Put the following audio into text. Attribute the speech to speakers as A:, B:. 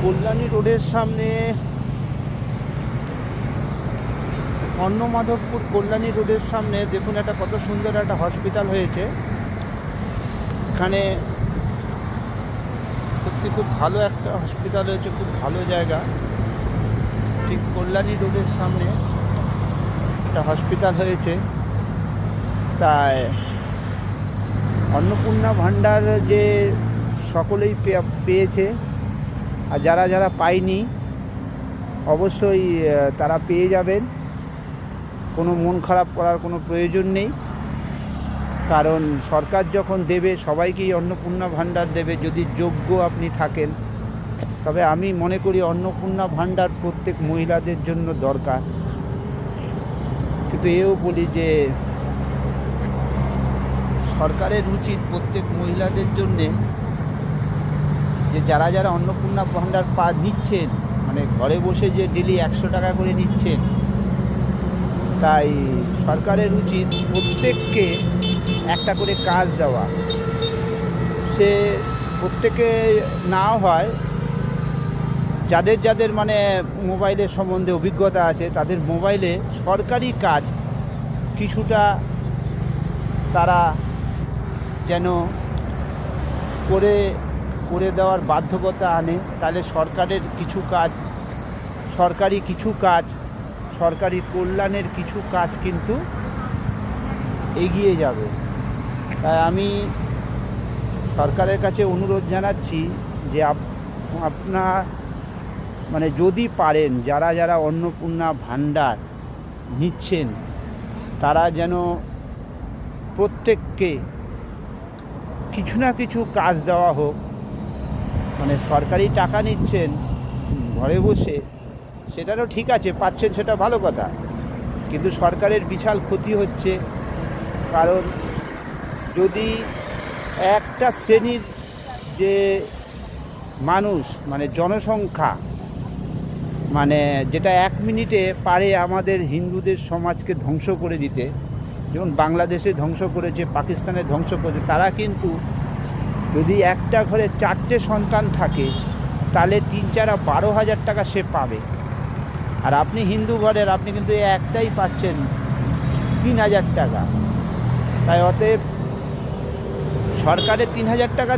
A: কল্যাণী রোডের সামনে অন্নমাধবপুর কল্যাণী রোডের সামনে দেখুন একটা কত সুন্দর একটা হসপিটাল হয়েছে। এখানে সত্যি খুব ভালো একটা হসপিটাল হয়েছে, খুব ভালো জায়গা। ঠিক কল্যাণী রোডের সামনে একটা হসপিটাল হয়েছে। তাই অন্নপূর্ণা ভাণ্ডার যে সকলেই পেয়েছে, আর যারা যারা পায়নি অবশ্যই তারা পেয়ে যাবেন। কোনো মন খারাপ করার কোনো প্রয়োজন নেই, কারণ সরকার যখন দেবে সবাইকেই অন্নপূর্ণা ভাণ্ডার দেবে যদি যোগ্য আপনি থাকেন। তবে আমি মনে করি অন্নপূর্ণা ভাণ্ডার প্রত্যেক মহিলাদের জন্য দরকার। কিন্তু এও বলি যে সরকারের উচিত প্রত্যেক মহিলাদের জন্যে যে যারা যারা অন্নপূর্ণা ভাণ্ডার নিচ্ছেন, মানে ঘরে বসে যে ডেলি 100 টাকা করে নিচ্ছেন, তাই সরকারের উচিত প্রত্যেককে একটা করে কাজ দেওয়া। সে প্রত্যেকে না হয়, যাদের যাদের মানে মোবাইলের সম্বন্ধে অভিজ্ঞতা আছে তাদের মোবাইলে সরকারি কাজ কিছুটা তারা যেন করে দেওয়ার বাধ্যকতা আনে। তাহলে সরকারের কিছু কাজ, সরকারি কিছু কাজ, সরকারি কল্যাণের কিছু কাজ কিন্তু এগিয়ে যাবে। তাই আমি সরকারের কাছে অনুরোধ জানাচ্ছি যে আপনার মানে যদি পারেন, যারা যারা অন্নপূর্ণা ভাণ্ডার নিচ্ছেন তারা যেন প্রত্যেককে কিছু না কিছু কাজ দেওয়া হোক। মানে সরকারি টাকা নিচ্ছেন ঘরে বসে, সেটারও ঠিক আছে, পাচ্ছেন, সেটা ভালো কথা, কিন্তু সরকারের বিশাল ক্ষতি হচ্ছে। কারণ যদি একটা শ্রেণীর যে মানুষ, মানে জনসংখ্যা, মানে যেটা 1 মিনিটে পারে আমাদের হিন্দুদের সমাজকে ধ্বংস করে দিতে, যেমন বাংলাদেশে ধ্বংস করেছে, পাকিস্তানে ধ্বংস করেছে, তারা কিন্তু যদি একটা ঘরে 4টে সন্তান থাকে তাহলে 3-4 12,000 টাকা সে পাবে। আর আপনি হিন্দু ঘরের, আপনি কিন্তু একটাই পাচ্ছেন 3,000 টাকা। তাই অতএব সরকারের 3,000 টাকা